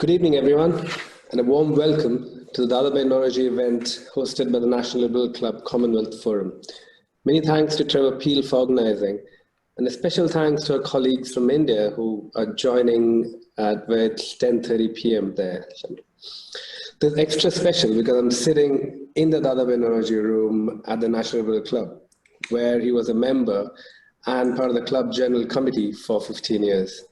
Good evening, everyone, and a warm welcome to the Dadabhai Naoroji event hosted by the National Liberal Club Commonwealth Forum. Many thanks to Trevor Peel for organizing, and a special thanks to our colleagues from India who are joining at where it's 10:30 p.m. there. This is extra special because I'm sitting in the Dadabhai Naoroji room at the National Liberal Club, where he was a member and part of the club general committee for 15 years.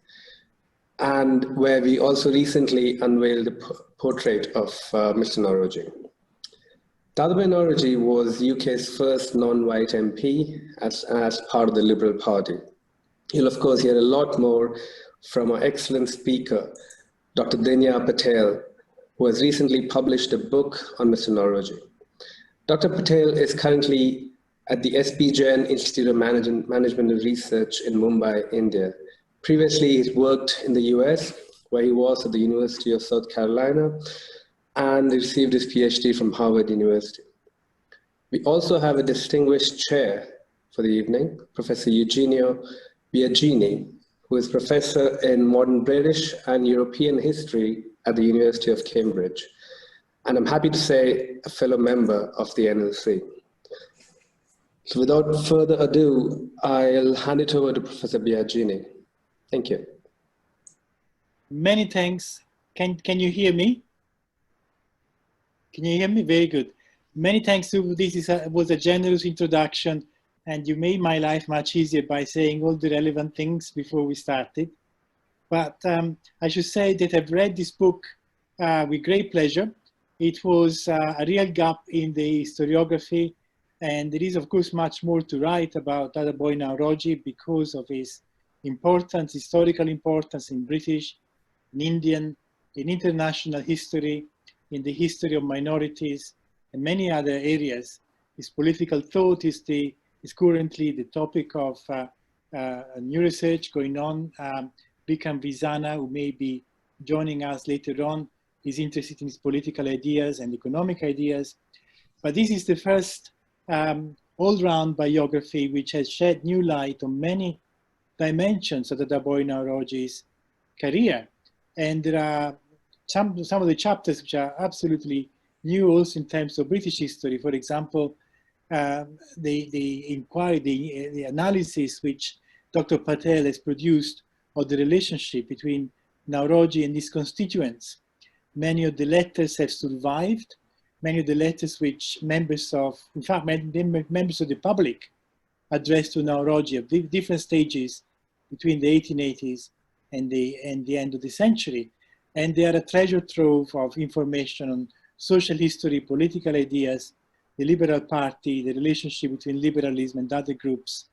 And where we also recently unveiled a portrait of Mr. Naoroji. Dadabhai Naoroji was UK's first non-white MP as part of the Liberal Party. You'll of course hear a lot more from our excellent speaker, Dr. Dinyar Patel, who has recently published a book on Mr. Naoroji. Dr. Patel is currently at the SP Jain Institute of Management and Research in Mumbai, India. Previously, he worked in the US, where he was at the University of South Carolina, and received his PhD from Harvard University. We also have a distinguished chair for the evening, Professor Eugenio Biagini, who is professor in modern British and European history at the University of Cambridge. And I'm happy to say a fellow member of the NLC. So without further ado, I'll hand it over to Professor Biagini. Thank you. Many thanks. Can you hear me? Can you hear me? Very good. Many thanks to this was a generous introduction, and you made my life much easier by saying all the relevant things before we started. But I should say that I've read this book with great pleasure. It was a real gap in the historiography, and there is of course much more to write about Dadabhai Naoroji because of his importance, historical importance in British, in Indian, in international history, in the history of minorities, and many other areas. His political thought is currently the topic of new research going on. Bikram Vizana, who may be joining us later on, is interested in his political ideas and economic ideas. But this is the first all-round biography which has shed new light on many dimensions of the Dadabhai Naoroji's career. And there are some of the chapters which are absolutely new also in terms of British history. For example, the inquiry, the analysis which Dr. Patel has produced of the relationship between Naoroji and his constituents. Many of the letters have survived. Many of the letters which members of the public addressed to Naoroji at different stages between the 1880s and the end of the century. And they are a treasure trove of information on social history, political ideas, the Liberal Party, the relationship between liberalism and other groups.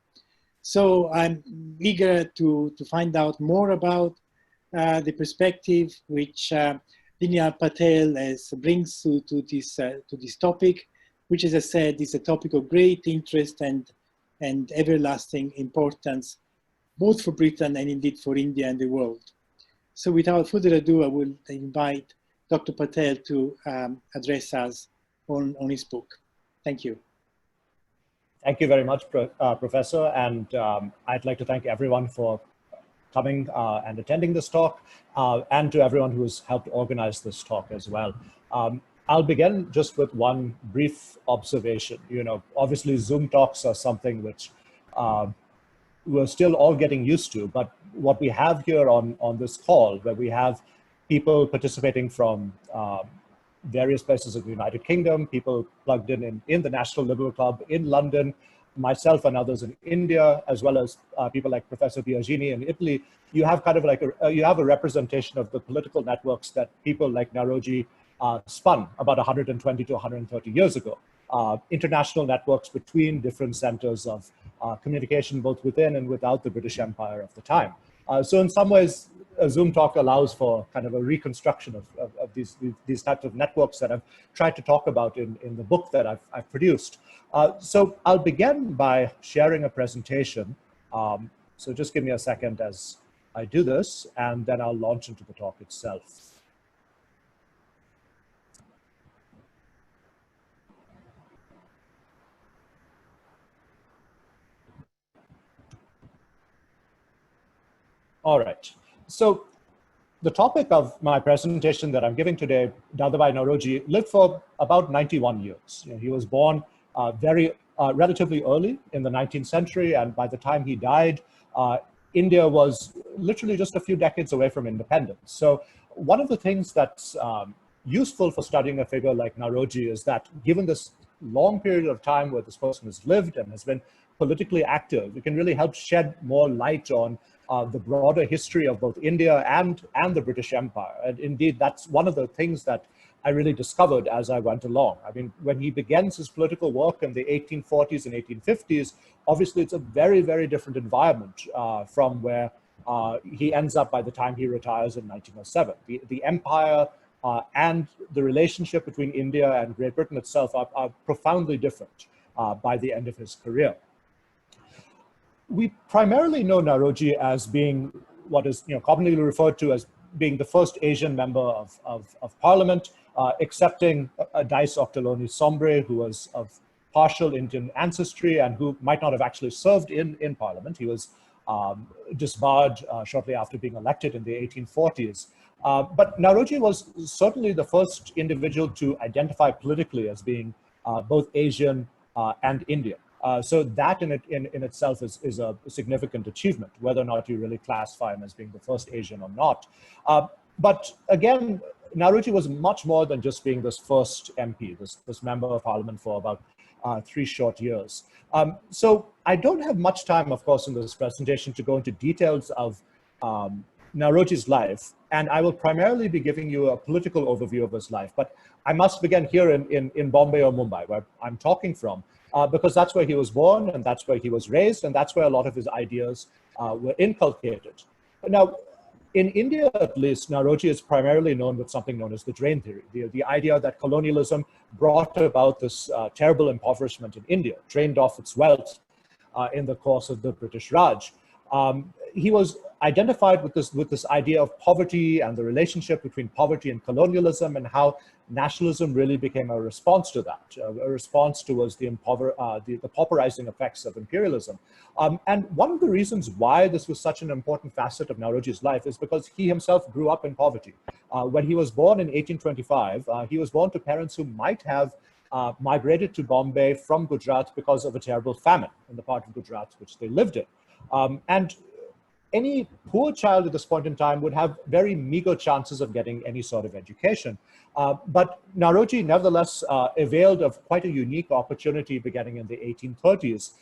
So I'm eager to find out more about the perspective which Dinyar Patel brings to this topic, which, as I said, is a topic of great interest and everlasting importance, both for Britain and indeed for India and the world. So without further ado, I will invite Dr. Patel to address us on his book. Thank you. Thank you very much, Professor. And I'd like to thank everyone for coming and attending this talk, and to everyone who has helped organize this talk as well. I'll begin just with one brief observation. You know, obviously Zoom talks are something which we're still all getting used to, but what we have here on this call, where we have people participating from various places of the United Kingdom, people plugged in the National Liberal Club in London, myself and others in India, as well as people like Professor Biagini in Italy, you have kind of like you have a representation of the political networks that people like Naoroji spun about 120 to 130 years ago. International networks between different centers of communication, both within and without the British Empire of the time. So in some ways, a Zoom talk allows for kind of a reconstruction of these types of networks that I've tried to talk about in the book that I've produced. So I'll begin by sharing a presentation. So just give me a second as I do this, and then I'll launch into the talk itself. All right. So the topic of my presentation that I'm giving today, Dadabhai Naoroji, lived for about 91 years. You know, he was born relatively early in the 19th century, and by the time he died, India was literally just a few decades away from independence. So one of the things that's useful for studying a figure like Naoroji is that given this long period of time where this person has lived and has been politically active, it can really help shed more light on the broader history of both India and the British Empire. And indeed, that's one of the things that I really discovered as I went along. I mean, when he begins his political work in the 1840s and 1850s, obviously it's a very, very different environment from where he ends up by the time he retires in 1907. The empire and the relationship between India and Great Britain itself are profoundly different by the end of his career. We primarily know Naoroji as being what is commonly referred to as being the first Asian member of parliament, excepting Dais Octoloni Sombre, who was of partial Indian ancestry and who might not have actually served in parliament. He was disbarred shortly after being elected in the 1840s. But Naoroji was certainly the first individual to identify politically as being both Asian and Indian. So that in itself is a significant achievement, whether or not you really classify him as being the first Asian or not. But again, Naoroji was much more than just being this first MP, this member of parliament for about 3 short years. So I don't have much time, of course, in this presentation to go into details of Naoroji's life, and I will primarily be giving you a political overview of his life. But I must begin here in Bombay or Mumbai, where I'm talking from, because that's where he was born, and that's where he was raised, and that's where a lot of his ideas were inculcated. Now, in India, at least, Naoroji is primarily known with something known as the drain theory, the idea that colonialism brought about this terrible impoverishment in India, drained off its wealth in the course of the British Raj. He was identified with this idea of poverty and the relationship between poverty and colonialism, and how nationalism really became a response to that, a response towards the pauperizing effects of imperialism. And one of the reasons why this was such an important facet of Naoroji's life is because he himself grew up in poverty. When he was born in 1825, he was born to parents who might have migrated to Bombay from Gujarat because of a terrible famine in the part of Gujarat which they lived in. And any poor child at this point in time would have very meager chances of getting any sort of education. But Naoroji nevertheless availed of quite a unique opportunity beginning in the 1830s,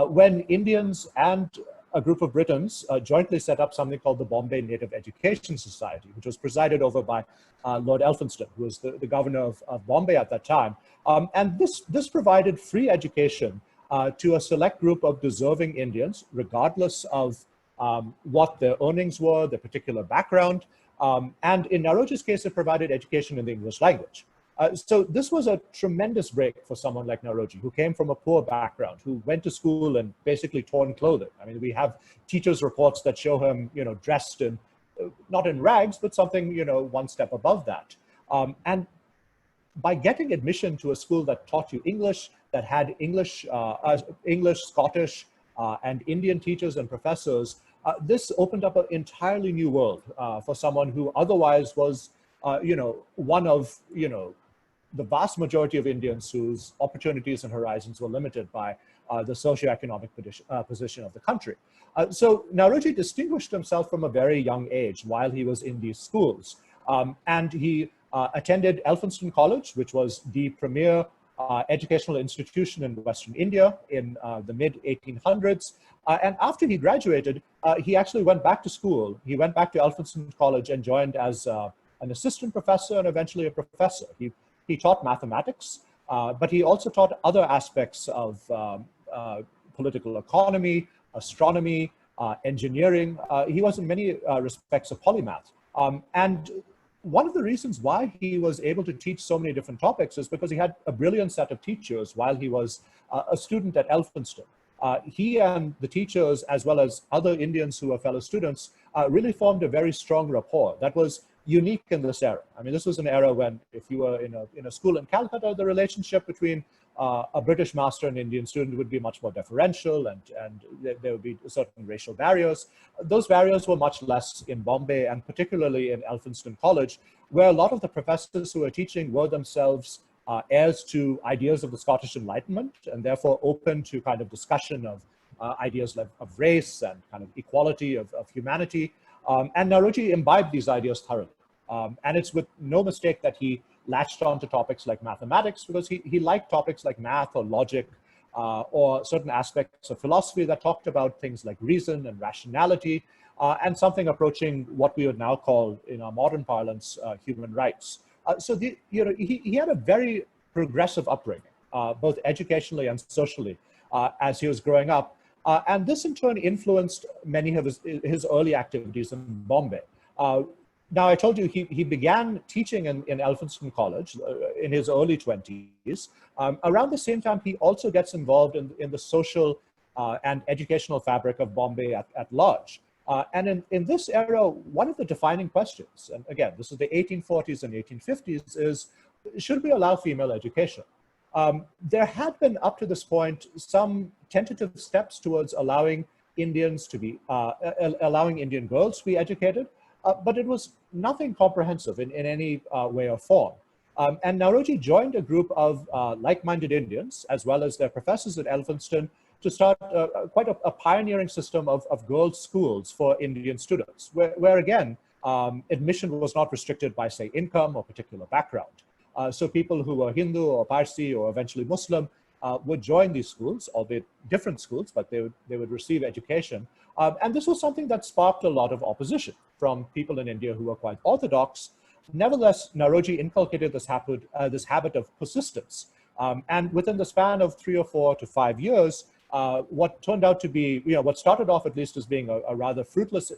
when Indians and a group of Britons jointly set up something called the Bombay Native Education Society, which was presided over by Lord Elphinstone, who was the governor of Bombay at that time. And this provided free education to a select group of deserving Indians, regardless of what their earnings were, their particular background. And in Naoroji's case, it provided education in the English language. So this was a tremendous break for someone like Naoroji, who came from a poor background, who went to school in basically torn clothing. I mean, we have teachers' reports that show him, dressed in, not in rags, but something, one step above that. And by getting admission to a school that taught you English, that had English, Scottish, and Indian teachers and professors, this opened up an entirely new world for someone who otherwise was, one of, the vast majority of Indians whose opportunities and horizons were limited by the socioeconomic position of the country. So Naoroji distinguished himself from a very young age while he was in these schools. And he attended Elphinstone College, which was the premier educational institution in Western India in the mid-1800s. And after he graduated, he actually went back to school. He went back to Elphinstone College and joined as an assistant professor and eventually a professor. He taught mathematics, but he also taught other aspects of political economy, astronomy, engineering. He was in many respects a polymath. And one of the reasons why he was able to teach so many different topics is because he had a brilliant set of teachers while he was a student at Elphinstone. He and the teachers, as well as other Indians who were fellow students, really formed a very strong rapport that was unique in this era. I mean, this was an era when if you were in a school in Calcutta, the relationship between a British master and Indian student would be much more deferential, and there would be certain racial barriers. Those barriers were much less in Bombay, and particularly in Elphinstone College, where a lot of the professors who were teaching were themselves heirs to ideas of the Scottish Enlightenment, and therefore open to kind of discussion of ideas of race and kind of equality of humanity. And Naoroji imbibed these ideas thoroughly. And it's with no mistake that he latched on to topics like mathematics, because he liked topics like math or logic or certain aspects of philosophy that talked about things like reason and rationality and something approaching what we would now call, in our modern parlance, human rights. So he had a very progressive upbringing, both educationally and socially, as he was growing up. And this in turn influenced many of his early activities in Bombay. Now, I told you he began teaching in Elphinstone College in his early 20s. Around the same time, he also gets involved in the social and educational fabric of Bombay at large. And in this era, one of the defining questions, and again, this is the 1840s and 1850s, is should we allow female education? There had been up to this point some tentative steps towards allowing Indians to be, allowing Indian girls to be educated, but it was nothing comprehensive in any way or form. And Naoroji joined a group of like-minded Indians, as well as their professors at Elphinstone, to start quite a pioneering system of girls' schools for Indian students, where again, admission was not restricted by, say, income or particular background. So people who were Hindu or Parsi or eventually Muslim would join these schools, albeit different schools, but they would receive education. And this was something that sparked a lot of opposition from people in India who were quite orthodox. Nevertheless, Naoroji inculcated this habit of persistence. And within the span of 3 or 4 to 5 years, what turned out to be, what started off at least as being a rather fruitless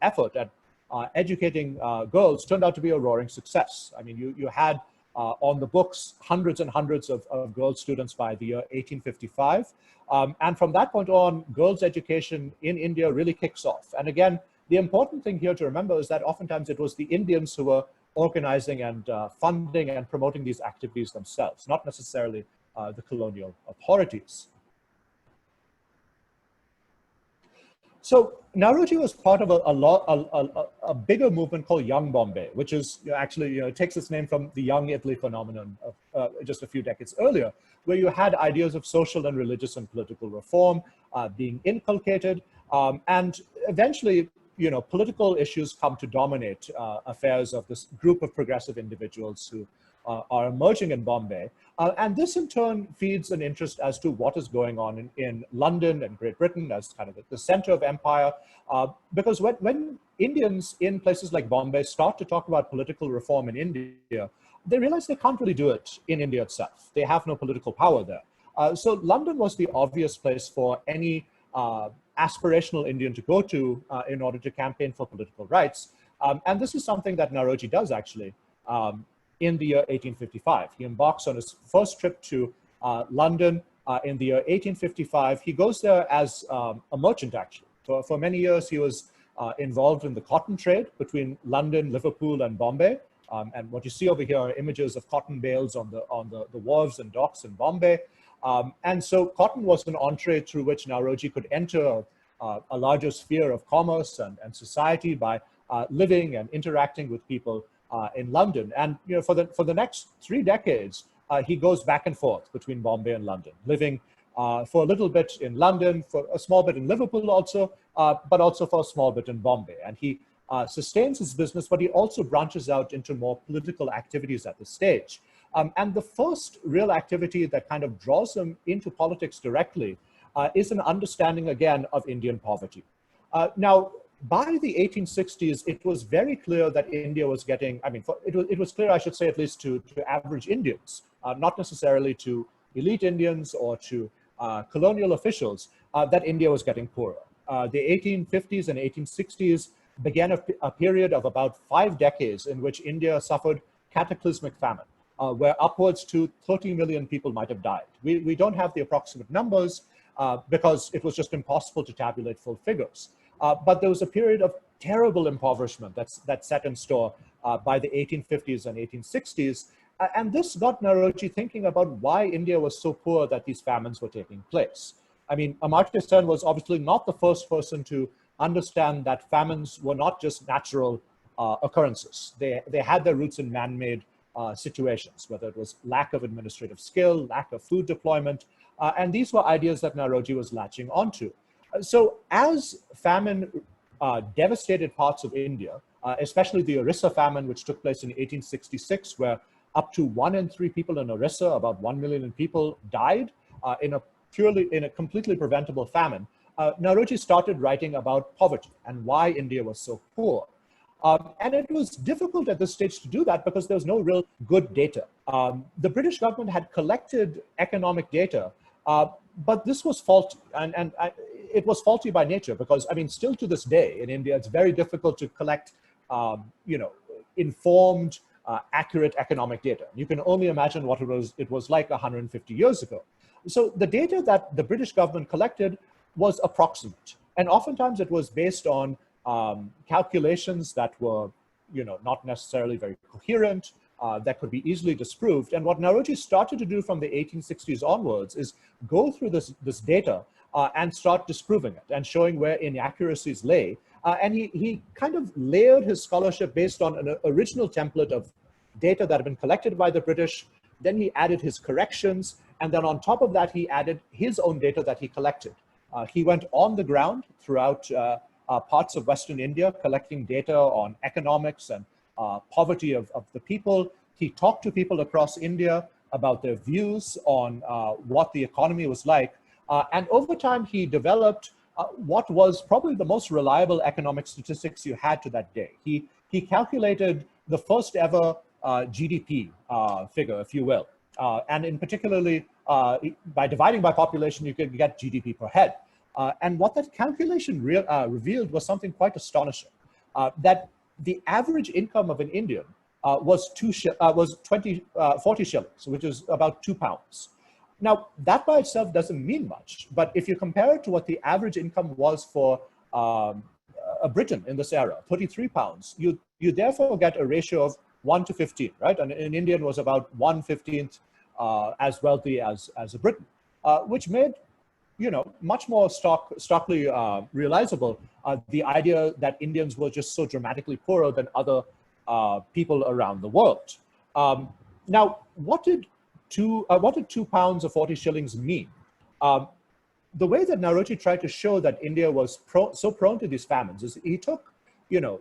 effort at educating girls turned out to be a roaring success. I mean, you had on the books hundreds and hundreds of girl students by the year 1855. And from that point on, girls' education in India really kicks off. And again, the important thing here to remember is that oftentimes it was the Indians who were organizing and funding and promoting these activities themselves, not necessarily the colonial authorities. So Naoroji was part of a bigger movement called Young Bombay, which is actually, it takes its name from the Young Italy phenomenon of just a few decades earlier, where you had ideas of social and religious and political reform being inculcated, and eventually, political issues come to dominate affairs of this group of progressive individuals who are emerging in Bombay. And this in turn feeds an interest as to what is going on in London and Great Britain as kind of the center of empire. Because when Indians in places like Bombay start to talk about political reform in India, they realize they can't really do it in India itself. They have no political power there. So London was the obvious place for any aspirational Indian to go to in order to campaign for political rights. And this is something that Naoroji does actually. In the year 1855. He embarks on his first trip to London in the year 1855. He goes there as a merchant, actually. For many years, he was involved in the cotton trade between London, Liverpool, and Bombay. And what you see over here are images of cotton bales on the wharves and docks in Bombay. And so cotton was an entree through which Naoroji could enter a larger sphere of commerce and society by living and interacting with people in London. And for the next 3 decades, he goes back and forth between Bombay and London, living for a little bit in London, for a small bit in Liverpool also, but also for a small bit in Bombay. And he sustains his business, but he also branches out into more political activities at this stage. And the first real activity that kind of draws him into politics directly is an understanding, again, of Indian poverty. Now, by the 1860s, it was very clear that India was getting, it was clear, I should say, at least to average Indians, not necessarily to elite Indians or to colonial officials, that India was getting poorer. The 1850s and 1860s began a period of about 5 decades in which India suffered cataclysmic famine, where upwards to 30 million people might have died. We don't have the approximate numbers because it was just impossible to tabulate full figures. But there was a period of terrible impoverishment that's set in store by the 1850s and 1860s. And this got Naoroji thinking about why India was so poor that these famines were taking place. I mean, Amartya Sen was obviously not the first person to understand that famines were not just natural occurrences. They had their roots in man-made situations, whether it was lack of administrative skill, lack of food deployment, and these were ideas that Naoroji was latching onto. So as famine devastated parts of India, especially the Orissa famine, which took place in 1866, where up to 1 in 3 people in Orissa, about 1 million people, died in a completely preventable famine. Naoroji started writing about poverty and why India was so poor. And it was difficult at this stage to do that because there was no real good data. The British government had collected economic data, but this was faulty, and it was faulty by nature because, I mean, still to this day in India, it's very difficult to collect, informed, accurate economic data. You can only imagine what it was like 150 years ago. So the data that the British government collected was approximate, and oftentimes it was based on calculations that were, not necessarily very coherent, that could be easily disproved. And what Naoroji started to do from the 1860s onwards is go through this data and start disproving it and showing where inaccuracies lay. And he kind of layered his scholarship based on an original template of data that had been collected by the British. Then he added his corrections. And then on top of that, he added his own data that he collected. He went on the ground throughout parts of Western India, collecting data on economics and poverty of the people. He talked to people across India about their views on what the economy was like. And over time, he developed what was probably the most reliable economic statistics you had to that day. He calculated the first ever GDP figure, if you will. And in particularly, by dividing by population, you could get GDP per head. And what that calculation revealed was something quite astonishing, that the average income of an Indian was 40 shillings, which is about £2. Now, that by itself doesn't mean much, but if you compare it to what the average income was for a Briton in this era, £33, you therefore get a ratio of 1 to 15, right? And an Indian was about 1/15 as wealthy as a Briton, which made, much more starkly realizable the idea that Indians were just so dramatically poorer than other people around the world. Now, what did £2 or 40 shillings mean? The way that Naoroji tried to show that India was so prone to these famines is he took,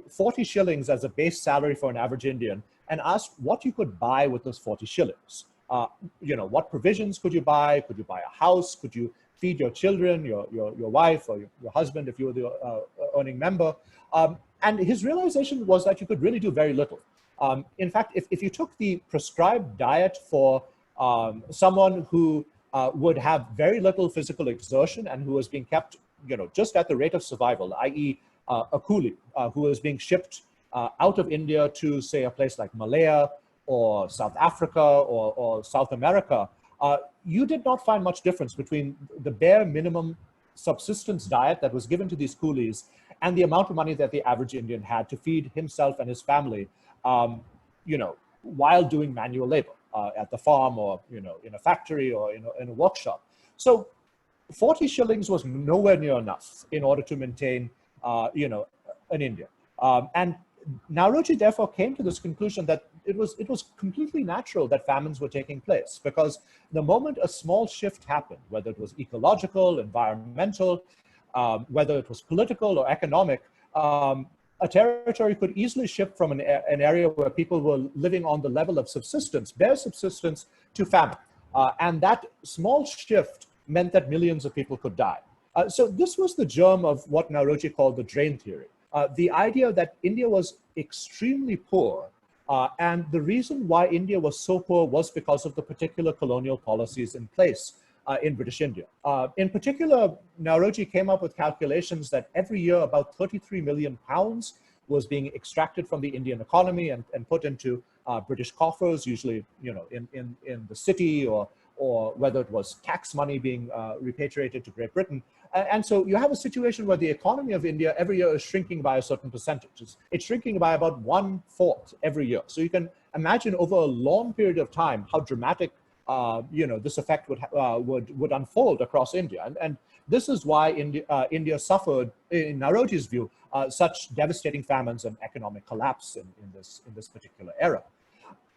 40 shillings as a base salary for an average Indian and asked what you could buy with those 40 shillings. What provisions could you buy? Could you buy a house? Could you feed your children, your wife, or your husband if you were the earning member? And his realization was that you could really do very little. In fact, if you took the prescribed diet for someone who would have very little physical exertion and who was being kept, just at the rate of survival, i.e. A coolie who was being shipped out of India to, say, a place like Malaya or South Africa or South America, you did not find much difference between the bare minimum subsistence diet that was given to these coolies and the amount of money that the average Indian had to feed himself and his family, while doing manual labor at the farm or, in a factory or in a workshop. So 40 shillings was nowhere near enough in order to maintain, an Indian. And Naoroji therefore came to this conclusion that it was completely natural that famines were taking place, because the moment a small shift happened, whether it was ecological, environmental, whether it was political or economic, a territory could easily shift from an area where people were living on the level of subsistence, bare subsistence, to famine. And that small shift meant that millions of people could die. So this was the germ of what Naoroji called the drain theory. The idea that India was extremely poor, and the reason why India was so poor was because of the particular colonial policies in place in British India. In particular, Naoroji came up with calculations that every year about 33 million pounds was being extracted from the Indian economy and put into British coffers, usually in the city, or whether it was tax money being repatriated to Great Britain. And so you have a situation where the economy of India every year is shrinking by a certain percentage. It's shrinking by about 1/4 every year. So you can imagine over a long period of time how dramatic this effect would unfold across India. And this is why India suffered, in Naoroji's view, such devastating famines and economic collapse in this particular era.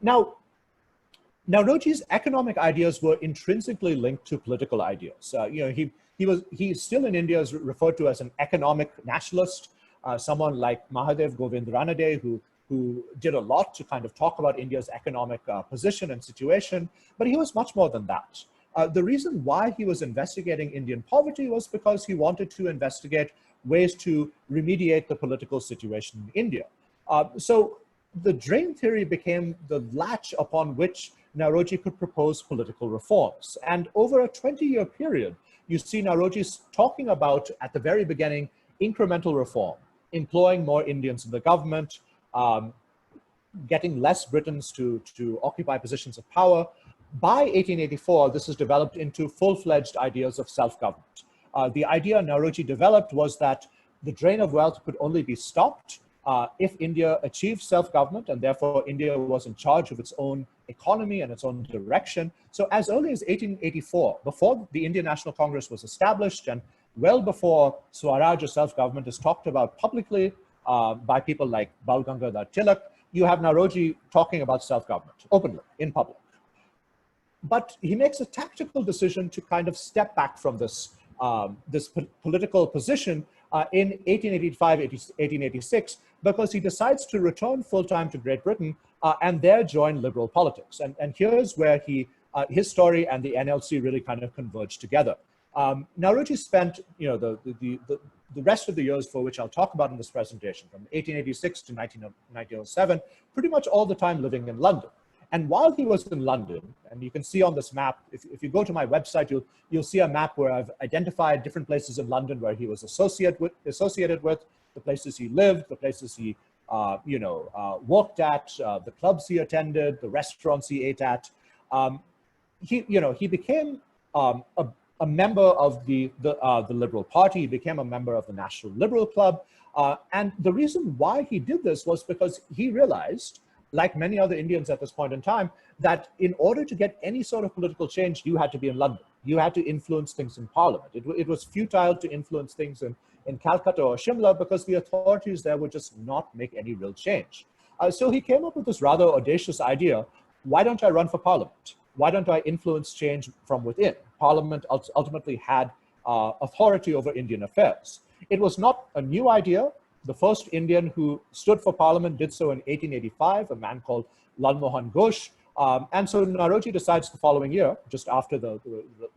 Now, Naoroji's economic ideas were intrinsically linked to political ideas. He still in India is referred to as an economic nationalist, someone like Mahadev Govind Ranade, who did a lot to kind of talk about India's economic position and situation, but he was much more than that. The reason why he was investigating Indian poverty was because he wanted to investigate ways to remediate the political situation in India. So the drain theory became the latch upon which Naoroji could propose political reforms. And over a 20-year period, you see Naoroji talking about, at the very beginning, incremental reform, employing more Indians in the government, getting less Britons to occupy positions of power. By 1884, this is developed into full-fledged ideas of self-government. The idea Naoroji developed was that the drain of wealth could only be stopped if India achieved self-government, and therefore India was in charge of its own economy and its own direction. So as early as 1884, before the Indian National Congress was established, and well before Swaraj or self-government is talked about publicly by people like Bal Gangadhar Tilak, you have Naoroji talking about self-government openly, in public. But he makes a tactical decision to kind of step back from this, political position in 1885, 1886, because he decides to return full-time to Great Britain and there join liberal politics. And here's where his story and the NLC really kind of converge together. Naoroji spent, the rest of the years for which I'll talk about in this presentation, from 1886 to 1907, pretty much all the time living in London. And while he was in London, and you can see on this map, if you go to my website, you'll see a map where I've identified different places in London where he was associated with, the places he lived, the places he worked at, the clubs he attended, the restaurants he ate at. He became a member of the Liberal Party. He became a member of the National Liberal Club. And the reason why he did this was because he realized, like many other Indians at this point in time, that in order to get any sort of political change, you had to be in London. You had to influence things in Parliament. It was futile to influence things in Calcutta or Shimla because the authorities there would just not make any real change. So he came up with this rather audacious idea: why don't I run for Parliament? Why don't I influence change from within? Parliament ultimately had authority over Indian affairs. It was not a new idea. The first Indian who stood for Parliament did so in 1885, a man called Lal Mohan Ghosh. And so Naoroji decides the following year, just after the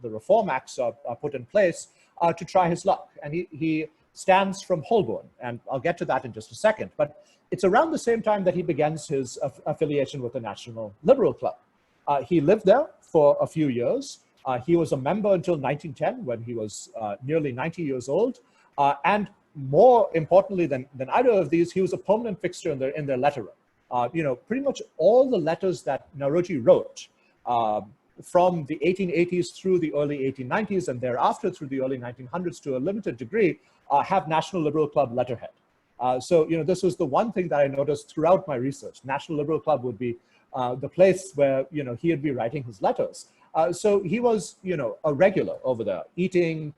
Reform Acts are put in place, to try his luck. And he stands from Holborn, and I'll get to that in just a second. But it's around the same time that he begins his affiliation with the National Liberal Club. He lived there for a few years. He was a member until 1910, when he was nearly 90 years old. And more importantly than either of these, he was a permanent fixture in their letter room. Pretty much all the letters that Naoroji wrote from the 1880s through the early 1890s and thereafter through the early 1900s to a limited degree have National Liberal Club letterhead. So this was the one thing that I noticed throughout my research. National Liberal Club would be the place where he would be writing his letters. So he was a regular over there, eating,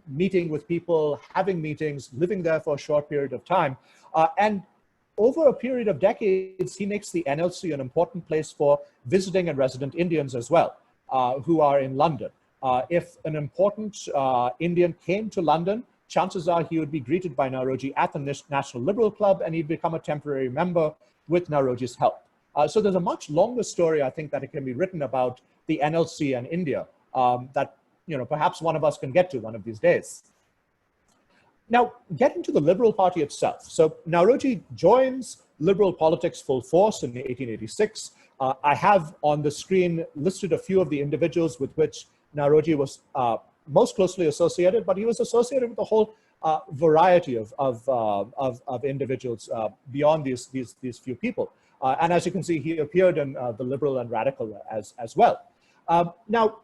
meeting with people, having meetings, living there for a short period of time. And over a period of decades, he makes the NLC an important place for visiting and resident Indians as well, who are in London. If an important Indian came to London, chances are he would be greeted by Naoroji at the National Liberal Club, and he'd become a temporary member with Naoroji's help. So there's a much longer story, I think, that it can be written about the NLC and India that perhaps one of us can get to one of these days. Now, getting to the Liberal Party itself. So Naoroji joins liberal politics full force in 1886. I have on the screen listed a few of the individuals with which Naoroji was most closely associated, but he was associated with a whole variety of individuals beyond these few people. And as you can see, he appeared in the Liberal and Radical as well. Now,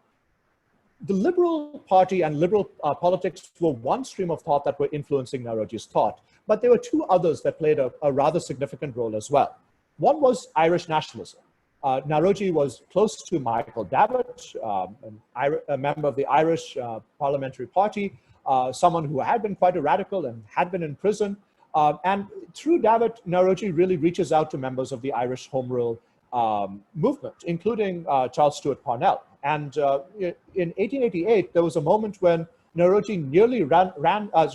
the Liberal Party and liberal politics were one stream of thought that were influencing Naoroji's thought, but there were two others that played a rather significant role as well. One was Irish nationalism. Naoroji was close to Michael Davitt, a member of the Irish Parliamentary Party, someone who had been quite a radical and had been in prison. And through Davitt, Naoroji really reaches out to members of the Irish Home Rule movement, including Charles Stewart Parnell. And in 1888, there was a moment when Naoroji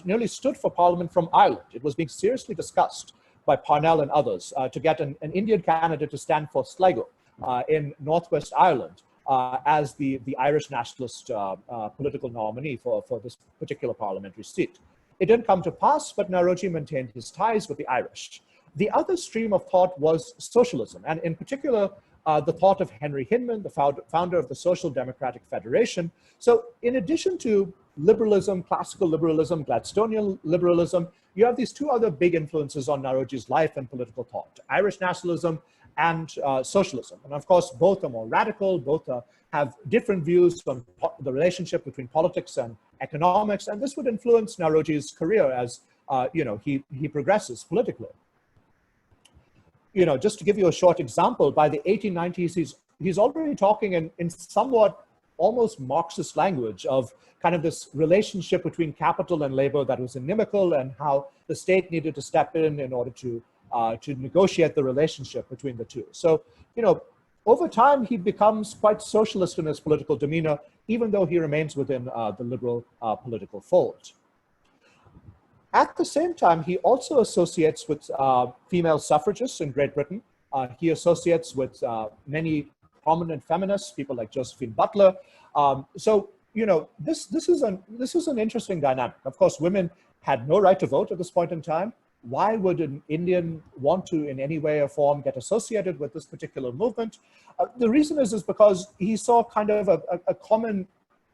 nearly stood for Parliament from Ireland. It was being seriously discussed by Parnell and others to get an Indian candidate to stand for Sligo in Northwest Ireland as the Irish nationalist political nominee for this particular parliamentary seat. It didn't come to pass, but Naoroji maintained his ties with the Irish. The other stream of thought was socialism, and in particular, the thought of Henry Hinman, the founder of the Social Democratic Federation. So in addition to liberalism, classical liberalism, Gladstonian liberalism, you have these two other big influences on Naoroji's life and political thought, Irish nationalism and socialism. And of course, both are more radical, both have different views on the relationship between politics and economics, and this would influence Naoroji's career as he progresses politically. Just to give you a short example, by the 1890s, he's already talking in somewhat almost Marxist language of kind of this relationship between capital and labor that was inimical, and how the state needed to step in order to negotiate the relationship between the two. So, over time, he becomes quite socialist in his political demeanor, even though he remains within the liberal political fold. At the same time, he also associates with female suffragists in Great Britain. He associates with many prominent feminists, people like Josephine Butler. This is an interesting dynamic. Of course, women had no right to vote at this point in time. Why would an Indian want to, in any way or form, get associated with this particular movement? The reason is because he saw kind of a common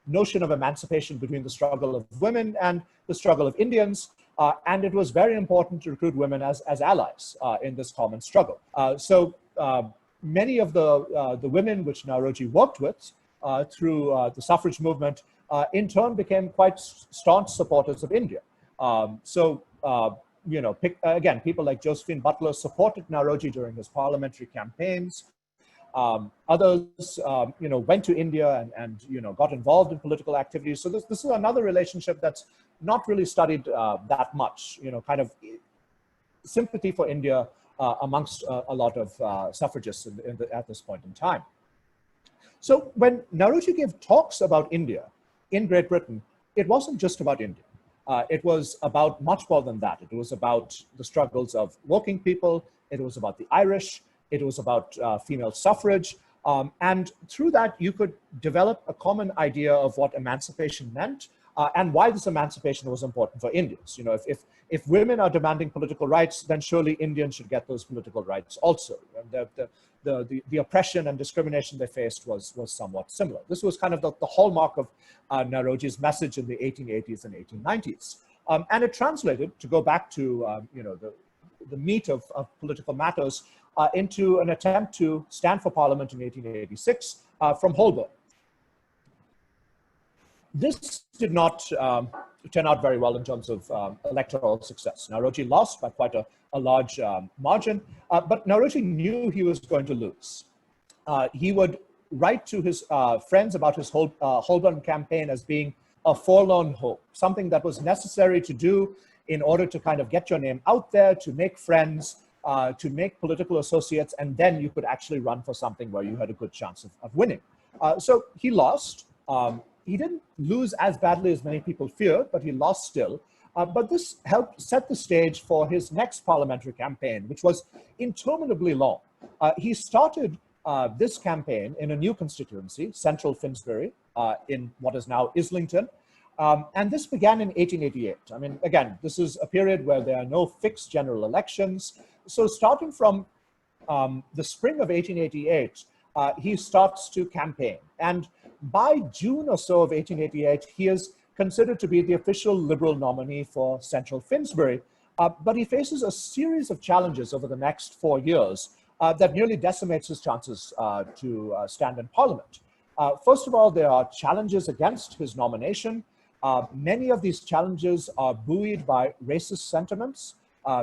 notion of emancipation between the struggle of women and the struggle of Indians. And it was very important to recruit women as allies in this common struggle. Many of the women which Naoroji worked with through the suffrage movement, in turn became quite staunch supporters of India. Again, people like Josephine Butler supported Naoroji during his parliamentary campaigns. Others, went to India and got involved in political activities. So this is another relationship that's not really studied that much, kind of sympathy for India amongst a lot of suffragists at this point in time. So when Naoroji gave talks about India in Great Britain, it wasn't just about India. It was about much more than that. It was about the struggles of working people. It was about the Irish. It was about female suffrage. And through that, you could develop a common idea of what emancipation meant and why this emancipation was important for Indians. If women are demanding political rights, then surely Indians should get those political rights also. And the oppression and discrimination they faced was somewhat similar. This was kind of the hallmark of Naoroji's message in the 1880s and 1890s. And it translated, to go back to the meat of political matters, into an attempt to stand for Parliament in 1886 from Holborn. This did not turn out very well in terms of electoral success. Naoroji lost by quite a large margin, but Naoroji knew he was going to lose. He would write to his friends about his Holborn campaign as being a forlorn hope, something that was necessary to do in order to kind of get your name out there, to make friends, to make political associates, and then you could actually run for something where you had a good chance of winning. So he lost. He didn't lose as badly as many people feared, but he lost still. But this helped set the stage for his next parliamentary campaign, which was interminably long. He started this campaign in a new constituency, Central Finsbury, in what is now Islington. And this began in 1888. I mean, again, this is a period where there are no fixed general elections. So starting from the spring of 1888, he starts to campaign. And by June or so of 1888, he is considered to be the official Liberal nominee for Central Finsbury. But he faces a series of challenges over the next 4 years that nearly decimates his chances to stand in Parliament. First of all, there are challenges against his nomination. Many of these challenges are buoyed by racist sentiments.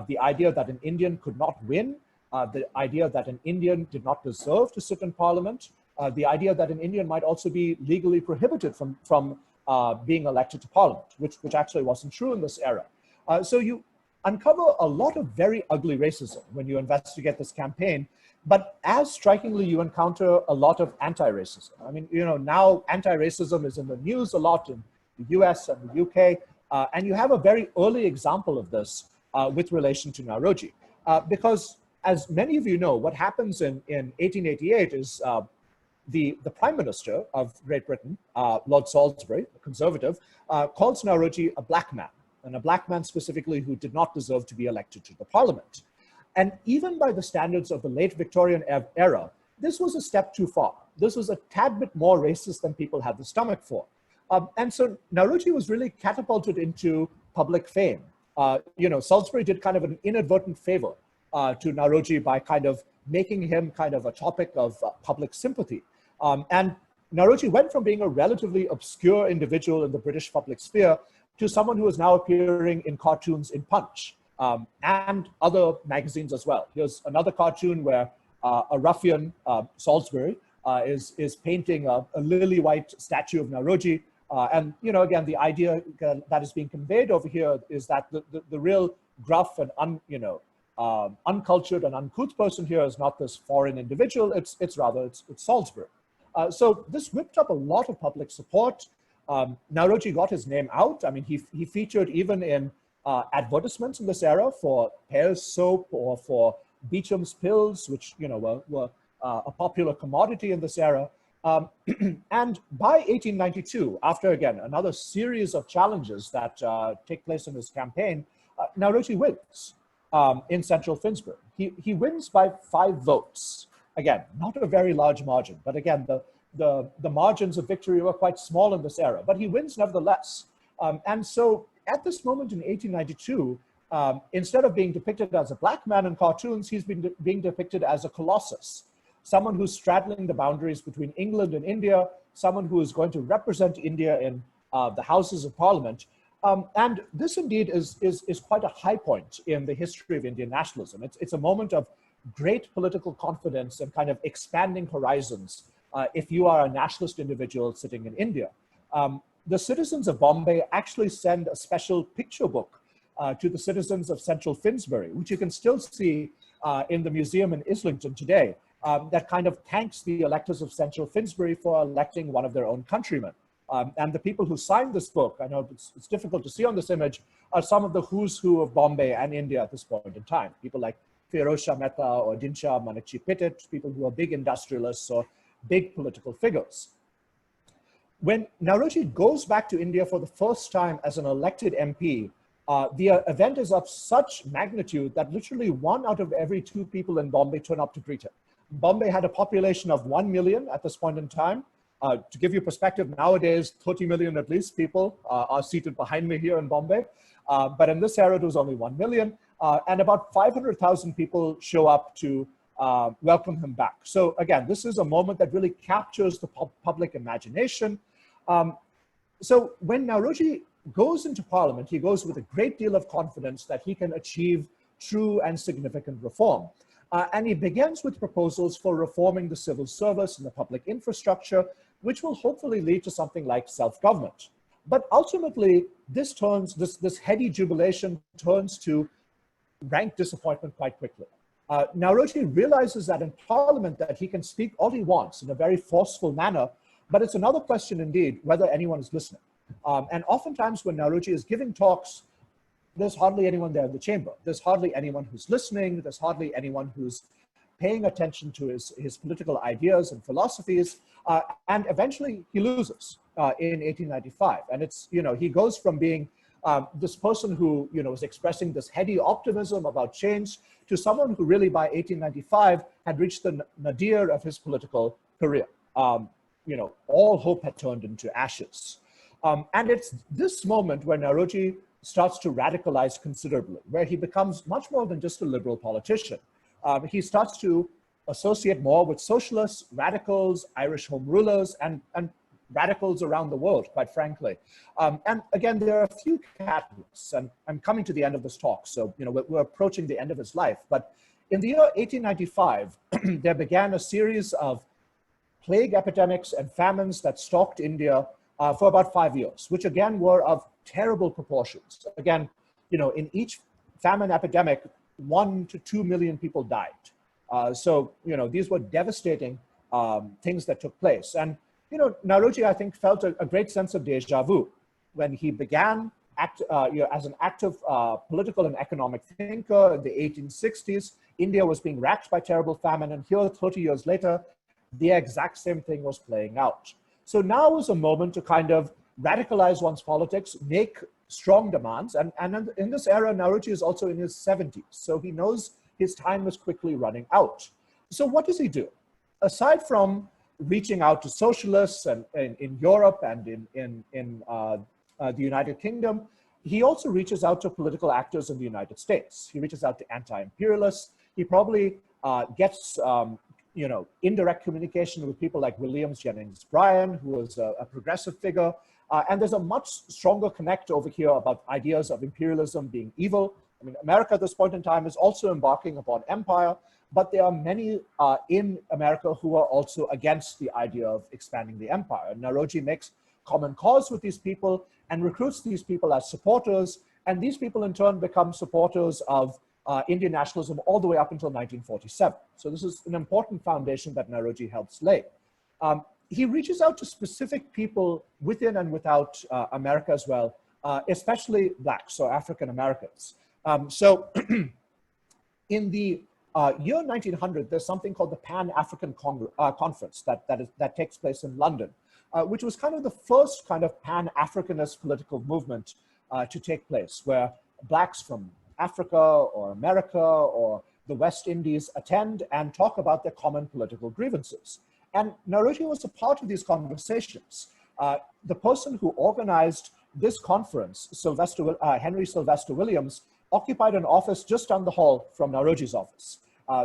The idea that an Indian could not win the idea that an Indian did not deserve to sit in parliament, the idea that an Indian might also be legally prohibited from being elected to parliament, which actually wasn't true in this era. So you uncover a lot of very ugly racism when you investigate this campaign, but as strikingly, you encounter a lot of anti-racism. I mean, you know, now anti-racism is in the news a lot in the US and the UK, and you have a very early example of this with relation to Naoroji. Because as many of you know, what happens in 1888 is the Prime Minister of Great Britain, Lord Salisbury, a conservative, calls Naoroji a black man, and a black man specifically who did not deserve to be elected to the parliament. And even by the standards of the late Victorian era, this was a step too far. This was a tad bit more racist than people had the stomach for. And so Naoroji was really catapulted into public fame. You know, Salisbury did kind of an inadvertent favor to Naoroji by kind of making him kind of a topic of public sympathy. And Naoroji went from being a relatively obscure individual in the British public sphere to someone who is now appearing in cartoons in Punch and other magazines as well. Here's another cartoon where a ruffian, Salisbury, is painting a lily white statue of Naoroji. And, you know, again, the idea that is being conveyed over here is that the real gruff and, uncultured and uncouth person here is not this foreign individual, it's Salisbury. So this whipped up a lot of public support. Naoroji got his name out. I mean, he featured even in advertisements in this era for Pear's soap or for Beecham's pills, which, you know, were a popular commodity in this era. And by 1892, after, again, another series of challenges that take place in his campaign, Naoroji wins in central Finsbury. He wins by 5 votes. Again, not a very large margin, but again, the margins of victory were quite small in this era, but he wins nevertheless. And so at this moment in 1892, instead of being depicted as a black man in cartoons, he's being depicted as a colossus, someone who's straddling the boundaries between England and India, someone who is going to represent India in the Houses of Parliament. And this indeed is quite a high point in the history of Indian nationalism. It's a moment of great political confidence and kind of expanding horizons if you are a nationalist individual sitting in India. The citizens of Bombay actually send a special picture book to the citizens of central Finsbury, which you can still see in the museum in Islington today, that kind of thanks the electors of central Finsbury for electing one of their own countrymen. And the people who signed this book, I know it's difficult to see on this image, are some of the who's who of Bombay and India at this point in time. People like Firoz Shah Mehta or Dinshaw Manakshi Pittit, people who are big industrialists or big political figures. When Naoroji goes back to India for the first time as an elected MP, the event is of such magnitude that literally 1 out of every 2 people in Bombay turn up to greet him. Bombay had a population of 1 million at this point in time. To give you perspective, nowadays, 30 million at least people are seated behind me here in Bombay. But in this era, it was only 1 million. And about 500,000 people show up to welcome him back. So again, this is a moment that really captures the public imagination. So when Naoroji goes into parliament, he goes with a great deal of confidence that he can achieve true and significant reform. And he begins with proposals for reforming the civil service and the public infrastructure, which will hopefully lead to something like self-government. But ultimately, this heady jubilation turns to rank disappointment quite quickly. Naoroji realizes that in parliament that he can speak all he wants in a very forceful manner, but it's another question indeed whether anyone is listening. And oftentimes when Naoroji is giving talks, there's hardly anyone there in the chamber. There's hardly anyone who's listening. There's hardly anyone who's paying attention to his political ideas and philosophies. And eventually he loses in 1895. And it's, you know, he goes from being this person who, you know, was expressing this heady optimism about change to someone who really by 1895 had reached the nadir of his political career. You know, all hope had turned into ashes. And it's this moment where Naoroji starts to radicalize considerably, where he becomes much more than just a liberal politician. He starts to associate more with socialists, radicals, Irish home rulers, and radicals around the world, quite frankly. And again, there are a few catalysts, and I'm coming to the end of this talk, so you know we're approaching the end of his life. But in the year 1895, there began a series of plague epidemics and famines that stalked India for about 5 years, which again were of terrible proportions. Again, in each famine epidemic, 1 to 2 million people died. So, these were devastating things that took place. And, Naoroji, I think, felt a great sense of deja vu when he began as an active political and economic thinker in the 1860s. India was being racked by terrible famine, and here 30 years later, the exact same thing was playing out. So now was a moment to kind of radicalize one's politics, make strong demands, and in this era, Naoroji is also in his 70s, so he knows his time is quickly running out. So what does he do? Aside from reaching out to socialists and in Europe and in the United Kingdom, he also reaches out to political actors in the United States. He reaches out to anti-imperialists. He probably gets indirect communication with people like Williams Jennings Bryan, who was a progressive figure. And there's a much stronger connect over here about ideas of imperialism being evil. I mean, America at this point in time is also embarking upon empire, but there are many in America who are also against the idea of expanding the empire. And Naoroji makes common cause with these people and recruits these people as supporters. And these people in turn become supporters of Indian nationalism all the way up until 1947. So this is an important foundation that Naoroji helps lay. He reaches out to specific people within and without America as well, especially Blacks, so African Americans. So in the year 1900, there's something called the Pan-African Conference that takes place in London, which was kind of the first kind of Pan-Africanist political movement to take place, where Blacks from Africa or America or the West Indies attend and talk about their common political grievances. And Naoroji was a part of these conversations. The person who organized this conference, Henry Sylvester Williams, occupied an office just down the hall from Naoroji's office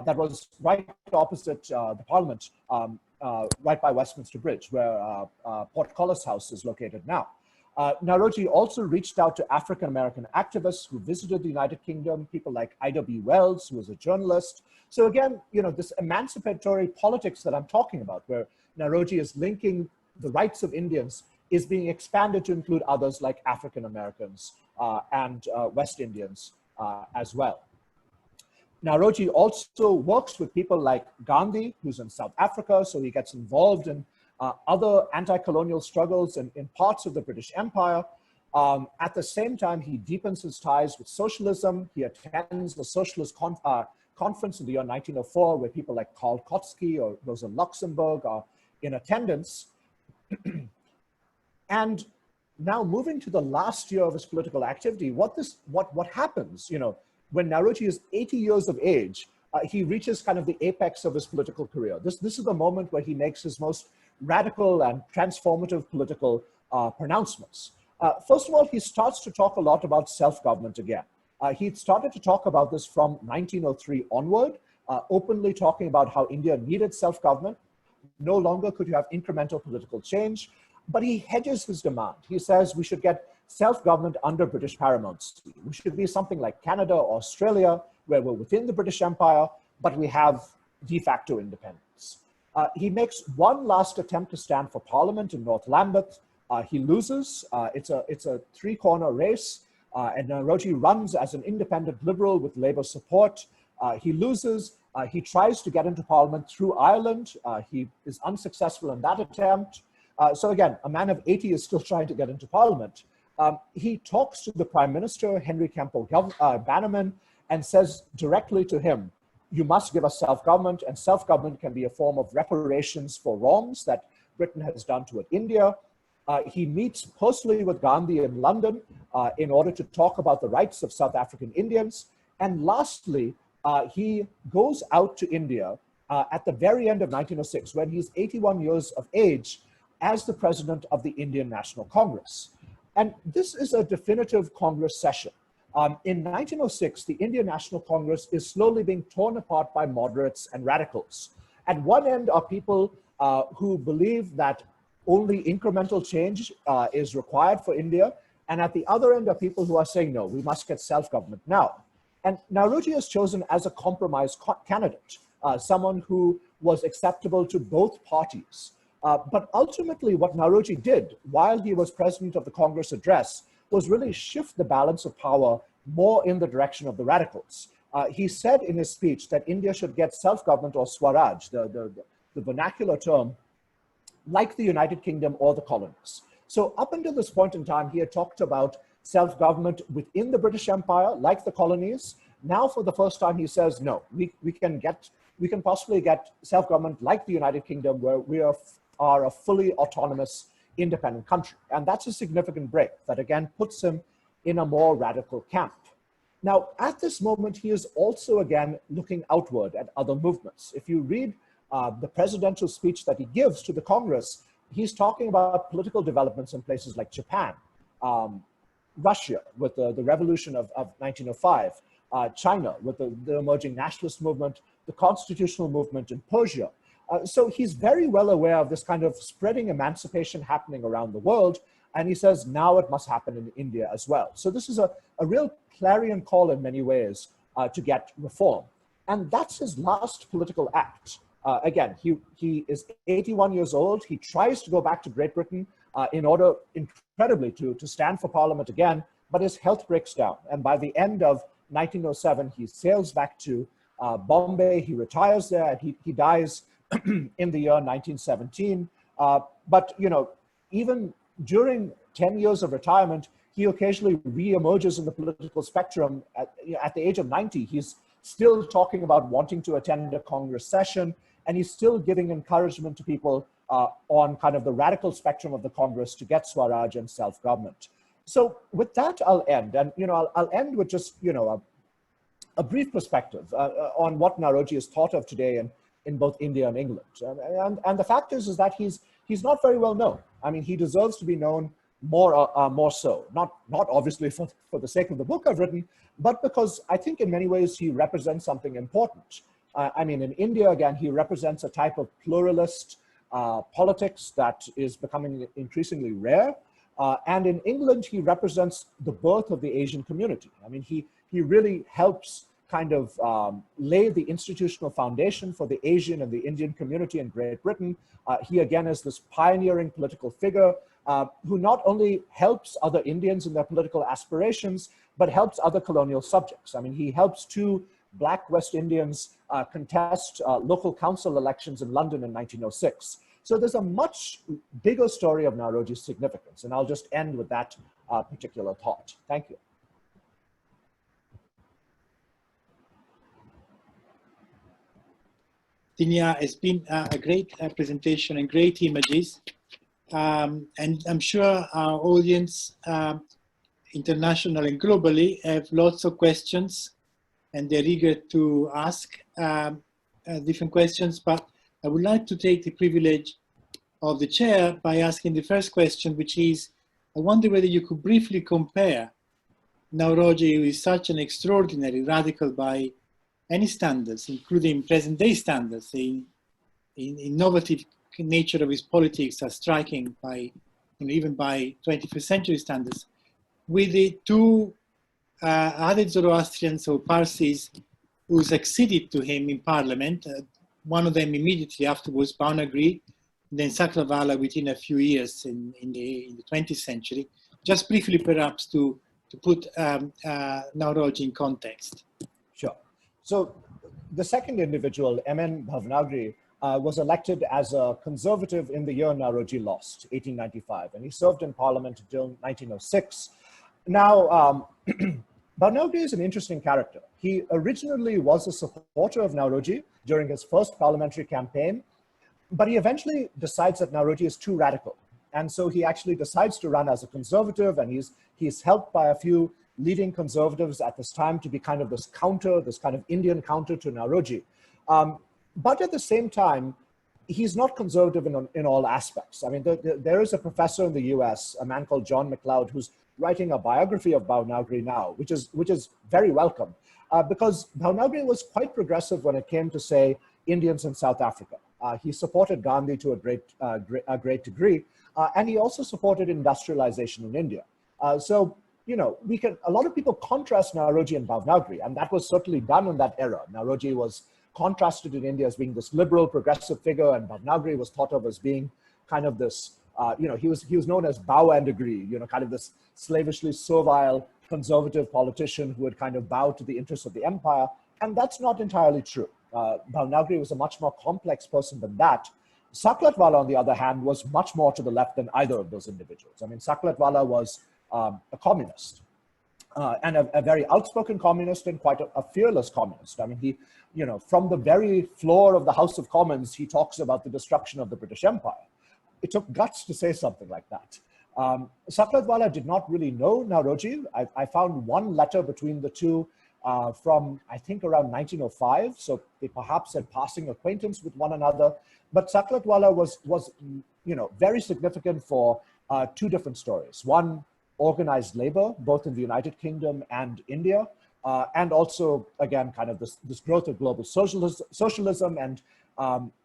that was right opposite the Parliament, right by Westminster Bridge, where Portcullis House is located now. Naoroji also reached out to African-American activists who visited the United Kingdom, people like Ida B. Wells, who was a journalist. So again, this emancipatory politics that I'm talking about, where Naoroji is linking the rights of Indians, is being expanded to include others like African-Americans and West Indians as well. Naoroji also works with people like Gandhi, who's in South Africa, so he gets involved in other anti-colonial struggles in parts of the British Empire. At the same time, he deepens his ties with socialism. He attends the Socialist Conference in the year 1904, where people like Karl Kautsky or Rosa Luxemburg are in attendance. And now moving to the last year of his political activity, what happens, when Naoroji is 80 years of age, he reaches kind of the apex of his political career. This is the moment where he makes his most radical and transformative political pronouncements. First of all, he starts to talk a lot about self-government again. He started to talk about this from 1903 onward, openly talking about how India needed self-government. No longer could you have incremental political change, but he hedges his demand. He says we should get self-government under British paramountcy. We should be something like Canada or Australia, where we're within the British Empire, but we have de facto independence. He makes one last attempt to stand for Parliament in North Lambeth. He loses. It's a three-corner race, and Naoroji runs as an independent liberal with Labour support. He loses. He tries to get into Parliament through Ireland. He is unsuccessful in that attempt. So again, a man of 80 is still trying to get into Parliament. He talks to the Prime Minister, Henry Campbell Bannerman, and says directly to him, you must give us self-government, and self-government can be a form of reparations for wrongs that Britain has done to India. He meets personally with Gandhi in London in order to talk about the rights of South African Indians. And lastly, he goes out to India at the very end of 1906, when he's 81 years of age, as the president of the Indian National Congress. And this is a definitive Congress session. In 1906, the Indian National Congress is slowly being torn apart by moderates and radicals. At one end are people who believe that only incremental change is required for India. And at the other end are people who are saying, no, we must get self-government now. And Naoroji is chosen as a compromise candidate, someone who was acceptable to both parties. But ultimately what Naoroji did while he was president of the Congress address was really shift the balance of power more in the direction of the radicals. He said in his speech that India should get self-government or Swaraj, the vernacular term, like the United Kingdom or the colonies. So up until this point in time, he had talked about self-government within the British Empire, like the colonies. Now, for the first time, he says, no, we can possibly get self-government like the United Kingdom, where we are a fully autonomous, independent country. And that's a significant break that again puts him in a more radical camp. Now, at this moment, he is also again looking outward at other movements. If you read the presidential speech that he gives to the Congress, he's talking about political developments in places like Japan, Russia with the revolution of 1905, China with the emerging nationalist movement, the constitutional movement in Persia. So he's very well aware of this kind of spreading emancipation happening around the world. And he says, now it must happen in India as well. So this is a real clarion call in many ways to get reform. And that's his last political act. Again, he is 81 years old. He tries to go back to Great Britain in order, incredibly, to stand for Parliament again, but his health breaks down. And by the end of 1907, he sails back to Bombay. He retires there, and he dies in the year 1917. But, you know, even during 10 years of retirement, he occasionally re-emerges in the political spectrum. At the age of 90, he's still talking about wanting to attend a Congress session, and he's still giving encouragement to people on kind of the radical spectrum of the Congress to get Swaraj and self-government. So with that, I'll end. And, you know, I'll end with just, you know, a brief perspective on what Naoroji is thought of today in both India and England. And the fact is that he's not very well known. I mean, he deserves to be known more so, not obviously for the sake of the book I've written, but because I think in many ways he represents something important. I mean, in India, again, he represents a type of pluralist politics that is becoming increasingly rare. And in England, he represents the birth of the Asian community. I mean, he really helps kind of lay the institutional foundation for the Asian and the Indian community in Great Britain. He again is this pioneering political figure who not only helps other Indians in their political aspirations, but helps other colonial subjects. I mean, he helps two Black West Indians contest local council elections in London in 1906. So there's a much bigger story of Naoroji's significance, and I'll just end with that particular thought. Thank you. Dinyar, it's been a great presentation and great images. And I'm sure our audience, international and globally, have lots of questions, and they're eager to ask different questions. But I would like to take the privilege of the chair by asking the first question, which is, I wonder whether you could briefly compare Naoroji, who is such an extraordinary radical by any standards, including present-day standards. The innovative nature of his politics are striking by, even by 21st century standards, with the two other Zoroastrians or Parsis who succeeded to him in parliament. One of them immediately afterwards, Bhaunagri, then Saklavala within a few years in the 20th century. Just briefly, perhaps, to put Naoroji in context. Sure. So the second individual, M.N. Bhaunagri, was elected as a conservative in the year Naoroji lost, 1895, and he served in parliament until 1906. Now, Bhaunagri is an interesting character. He originally was a supporter of Naoroji during his first parliamentary campaign, but he eventually decides that Naoroji is too radical. And so he actually decides to run as a conservative, and he's helped by a few leading conservatives at this time to be kind of this kind of Indian counter to Naoroji. But at the same time, he's not conservative in all aspects. I mean, there is a professor in the US, a man called John MacLeod, who's writing a biography of Bhaunagri now, which is very welcome, because Bhaunagri was quite progressive when it came to, say, Indians in South Africa. He supported Gandhi to a great degree, and he also supported industrialization in India. So a lot of people contrast Naoroji and Bhavnagri, and that was certainly done in that era. Naoroji was contrasted in India as being this liberal, progressive figure, and Bhavnagri was thought of as being kind of this, he was known as Bauandagri, kind of this slavishly servile, conservative politician who would kind of bow to the interests of the empire, and that's not entirely true. Bhavnagri was a much more complex person than that. Saklatwala, on the other hand, was much more to the left than either of those individuals. I mean, Saklatwala was a communist, and a very outspoken communist and quite a fearless communist. I mean, he, from the very floor of the House of Commons, he talks about the destruction of the British Empire. It took guts to say something like that. Saklatwala did not really know Naoroji. I found one letter between the two from, I think, around 1905. So they perhaps had passing acquaintance with one another. But Saklatwala was very significant for two different stories. One, organized labor, both in the United Kingdom and India, and also, again, kind of this growth of global socialism and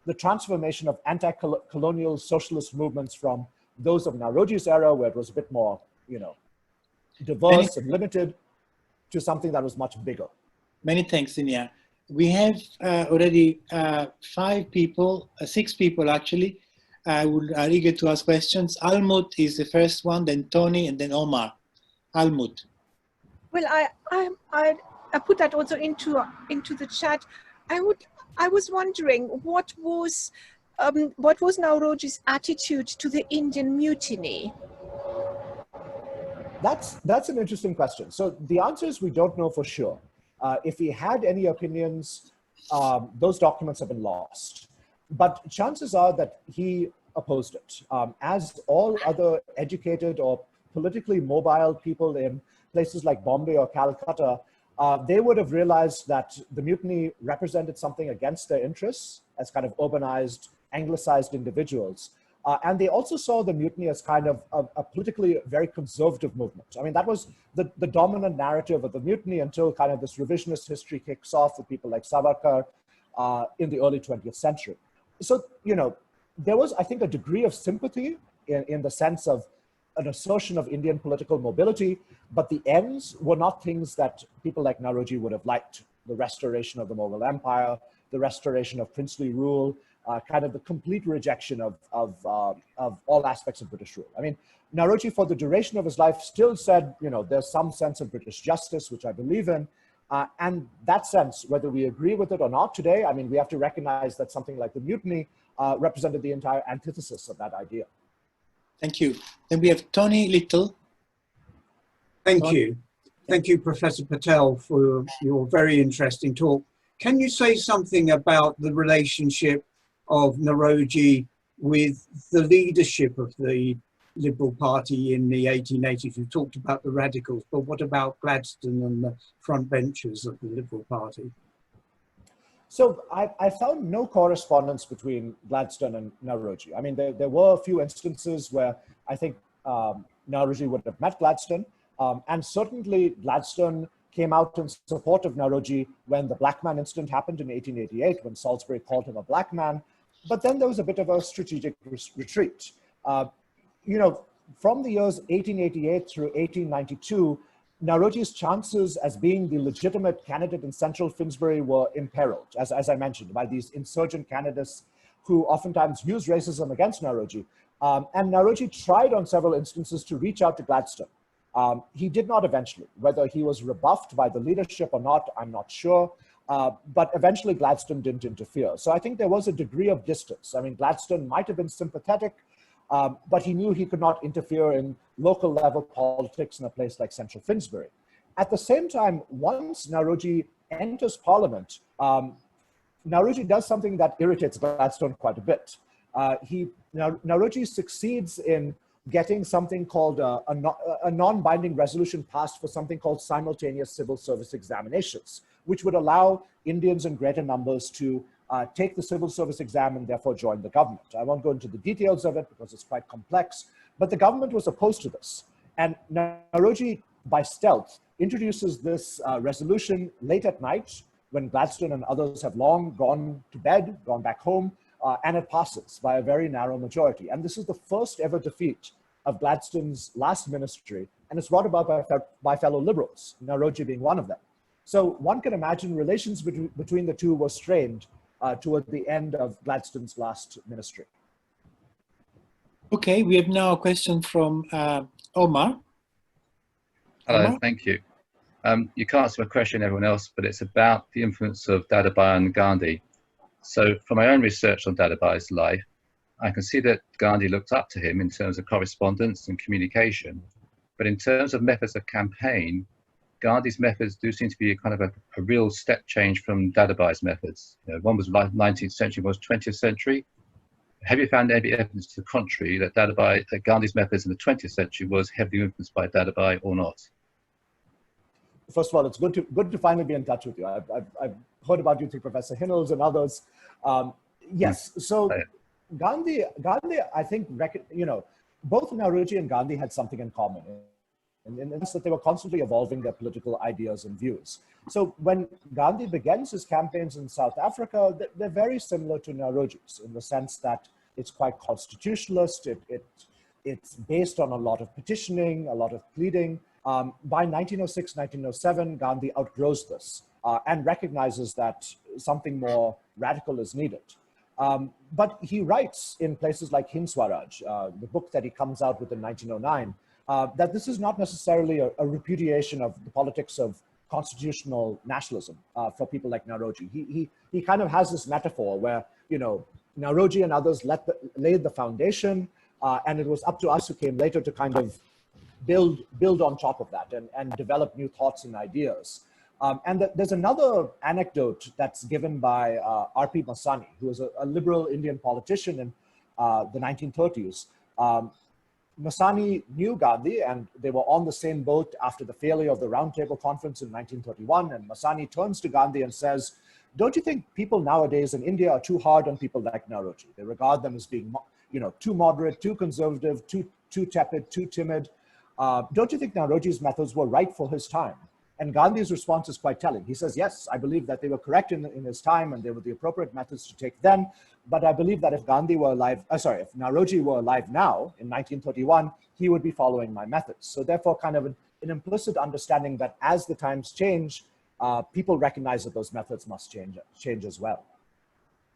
the transformation of anti-colonial socialist movements from those of Naoroji's era, where it was a bit more, diverse and limited, to something that was much bigger. Many thanks, Dinyar. We have already 6 people actually, are eager to ask questions. Almut is the first one, then Tony, and then Omar. Almut. Well, I put that also into the chat. I was wondering what was Naoroji's attitude to the Indian mutiny? That's an interesting question. So the answer is we don't know for sure. If he had any opinions, those documents have been lost. But chances are that he opposed it. As all other educated or politically mobile people in places like Bombay or Calcutta, they would have realized that the mutiny represented something against their interests as kind of urbanized, anglicized individuals. And they also saw the mutiny as kind of a politically very conservative movement. I mean, that was the dominant narrative of the mutiny until kind of this revisionist history kicks off with people like Savarkar in the early 20th century. So, there was, I think, a degree of sympathy in the sense of an assertion of Indian political mobility, but the ends were not things that people like Naoroji would have liked. The restoration of the Mughal Empire, the restoration of princely rule, kind of the complete rejection of all aspects of British rule. I mean, Naoroji, for the duration of his life, still said, there's some sense of British justice, which I believe in. And that sense, whether we agree with it or not today, I mean, we have to recognize that something like the mutiny represented the entire antithesis of that idea. Thank you. Then we have Tony Little. Thank you. Thank you, Professor Patel, for your very interesting talk. Can you say something about the relationship of Naoroji with the leadership of the Liberal Party in the 1880s? You talked about the radicals, but what about Gladstone and the front benchers of the Liberal Party? So I found no correspondence between Gladstone and Naoroji. I mean, there were a few instances where I think Naoroji would have met Gladstone, and certainly Gladstone came out in support of Naoroji when the Black Man incident happened in 1888, when Salisbury called him a black man. But then there was a bit of a strategic retreat. From the years 1888 through 1892, Naoroji's chances as being the legitimate candidate in central Finsbury were imperiled, as I mentioned, by these insurgent candidates who oftentimes used racism against Naoroji. And Naoroji tried on several instances to reach out to Gladstone. He did not eventually. Whether he was rebuffed by the leadership or not, I'm not sure. But eventually Gladstone didn't interfere. So I think there was a degree of distance. I mean, Gladstone might have been sympathetic, but he knew he could not interfere in local level politics in a place like central Finsbury. At the same time, once Naoroji enters parliament, Naoroji does something that irritates Gladstone quite a bit. Naoroji succeeds in getting something called a non-binding resolution passed for something called simultaneous civil service examinations, which would allow Indians in greater numbers to take the civil service exam and therefore join the government. I won't go into the details of it because it's quite complex, but the government was opposed to this. And Naoroji, by stealth, introduces this resolution late at night when Gladstone and others have long gone to bed, gone back home, and it passes by a very narrow majority. And this is the first ever defeat of Gladstone's last ministry and it's brought about by fellow liberals, Naoroji being one of them. So one can imagine relations between the two were strained toward the end of Gladstone's last ministry. Okay, we have now a question from Omar. Hello, Omar? thank you. You can't answer a question, everyone else, but it's about the influence of Dadabhai and Gandhi. So from my own research on Dadabhai's life, I can see that Gandhi looked up to him in terms of correspondence and communication. But in terms of methods of campaign, Gandhi's methods do seem to be a kind of a real step change from Dadabhai's methods. You know, one was 19th century, one was 20th century. Have you found any evidence to the contrary that Gandhi's methods in the 20th century was heavily influenced by Dadabhai or not? First of all, it's good to finally be in touch with you. I've heard about you through Professor Hinnels and others. Yes, so Gandhi, I think, you know, both Naoroji and Gandhi had something in common, in the sense that they were constantly evolving their political ideas and views. So when Gandhi begins his campaigns in South Africa, they're very similar to Naoroji's in the sense that it's quite constitutionalist. It's based on a lot of petitioning, a lot of pleading. By 1906, 1907, Gandhi outgrows this and recognizes that something more radical is needed. But he writes in places like Hind Swaraj, the book that he comes out with in 1909, that this is not necessarily a repudiation of the politics of constitutional nationalism for people like Naoroji. He kind of has this metaphor where, you know, Naoroji and others laid the foundation, and it was up to us who came later to kind of build on top of that and develop new thoughts and ideas. And there's another anecdote that's given by R.P. Masani, who was a liberal Indian politician in the 1930s. Masani knew Gandhi, and they were on the same boat after the failure of the Round Table Conference in 1931. And Masani turns to Gandhi and says, "Don't you think people nowadays in India are too hard on people like Naoroji? They regard them as being, you know, too moderate, too conservative, too tepid, too timid. Don't you think Naoroji's methods were right for his time?" And Gandhi's response is quite telling. He says, "Yes, I believe that they were correct in his time and they were the appropriate methods to take then. But I believe that if Gandhi were alive, if Naoroji were alive now in 1931, he would be following my methods." So therefore, kind of an implicit understanding that as the times change, people recognize that those methods must change as well.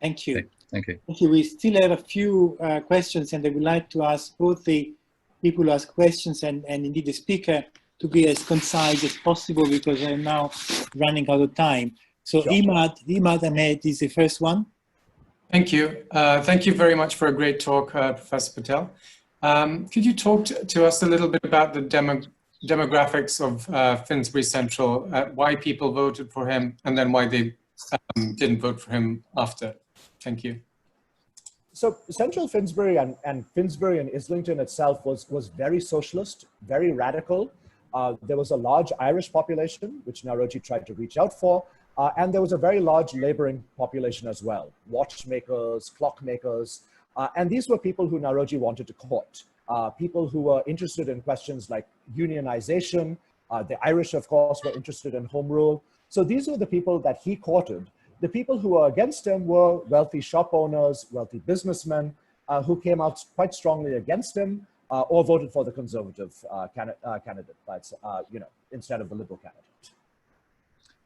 Thank you. Thank you. Thank you. We still have a few questions, and I would like to ask both the people who ask questions and indeed the speaker to be as concise as possible, because I'm now running out of time. So Sure. Imad Ahmed is the first one. Thank you. Thank you very much for a great talk, Professor Patel. Could you talk to us a little bit about the demographics of Finsbury Central, why people voted for him, and then why they didn't vote for him after? Thank you. So Central Finsbury and Finsbury and Islington itself was very socialist, very radical. There was a large Irish population, which Naoroji tried to reach out for. And there was a very large laboring population as well, watchmakers, clockmakers. And these were people who Naoroji wanted to court, people who were interested in questions like unionization. The Irish, of course, were interested in home rule. So these were the people that he courted. The people who were against him were wealthy shop owners, wealthy businessmen, who came out quite strongly against him or voted for the conservative candidate, you know, instead of the liberal candidate.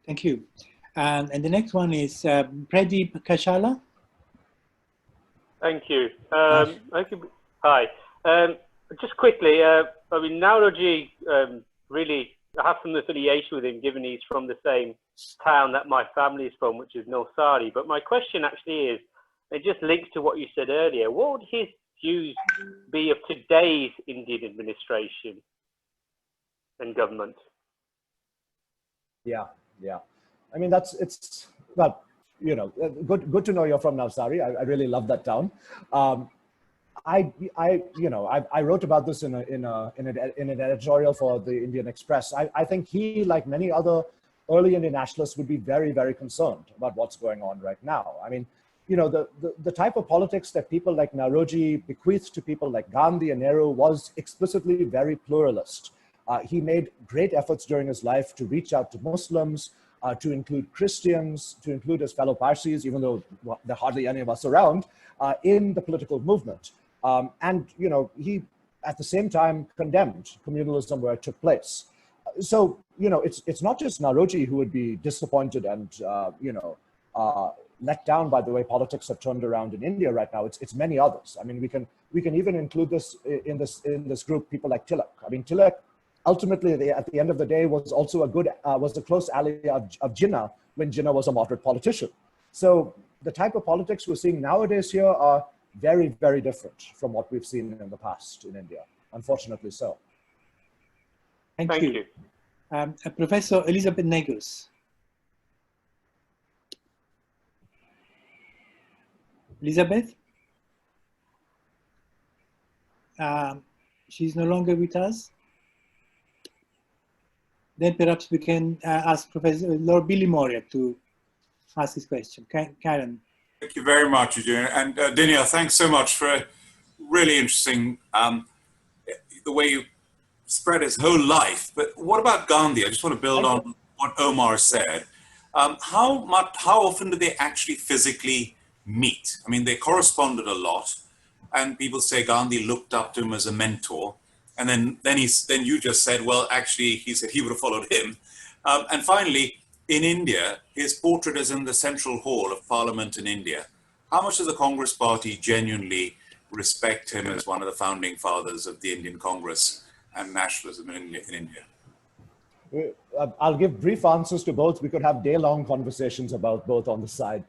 Thank you. And the next one is Pradeep Kashala. Thank you. Hi. Just quickly, I mean, Naoroji really, I have some affiliation with him, given he's from the same town that my family is from, which is Nalsari. But my question actually is, it just links to what you said earlier. What would his views be of today's Indian administration and government? Yeah. I mean, well, you know, good to know you're from Navsari. I really love that town. I wrote about this in an editorial for the Indian Express. I think he, like many other early Indian nationalists, would be very, very concerned about what's going on right now. I mean, you know, the type of politics that people like Naoroji bequeathed to people like Gandhi and Nehru was explicitly very pluralist. He made great efforts during his life to reach out to Muslims, to include Christians, to include his fellow Parsis, even though there are hardly any of us around, in the political movement. And, you know, he at the same time condemned communalism where it took place. So, it's not just Naoroji who would be disappointed and, let down by the way politics have turned around in India right now. It's many others. I mean, we can even include this in this group, people like Tilak. I mean, Tilak ultimately at the end of the day was also was a close ally of Jinnah when Jinnah was a moderate politician. So the type of politics we're seeing nowadays here are very, very different from what we've seen in the past in India, unfortunately so. Thank you. Professor Elizabeth Negus. Elizabeth? She's no longer with us. Then perhaps we can ask Professor Lord Billy Moria to ask his question. Karen. Thank you very much, Eugene. And Dinyar, thanks so much for a really interesting, the way you spread his whole life. But what about Gandhi? I just want to build on what Omar said. How often do they actually physically meet? I mean, they corresponded a lot, and people say Gandhi looked up to him as a mentor. And then you just said, well, actually, he said he would have followed him. And finally, in India, his portrait is in the Central Hall of Parliament in India. How much does the Congress Party genuinely respect him as one of the founding fathers of the Indian Congress and nationalism in India? I'll give brief answers to both. We could have day-long conversations about both on the side.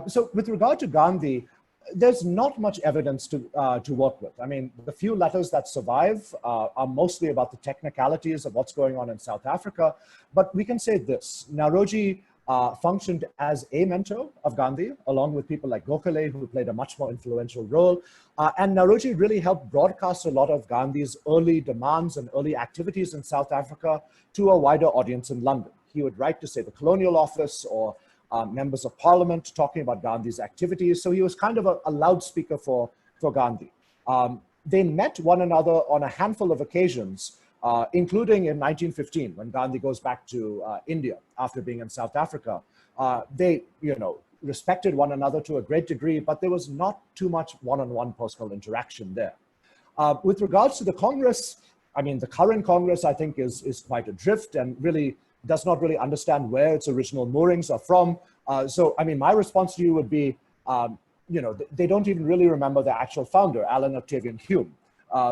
So with regard to Gandhi, there's not much evidence to work with. I mean, the few letters that survive are mostly about the technicalities of what's going on in South Africa. But we can say this: Naoroji functioned as a mentor of Gandhi, along with people like Gokhale, who played a much more influential role. And Naoroji really helped broadcast a lot of Gandhi's early demands and early activities in South Africa to a wider audience in London. He would write to, say, the Colonial Office or members of Parliament talking about Gandhi's activities. So he was kind of a loudspeaker for Gandhi. They met one another on a handful of occasions, including in 1915, when Gandhi goes back to India after being in South Africa. They, respected one another to a great degree, but there was not too much one-on-one personal interaction there. With regards to the Congress, I mean, the current Congress, I think, is quite adrift and really does not really understand where its original moorings are from. So, I mean, my response to you would be, they don't even really remember the actual founder, Alan Octavian Hume.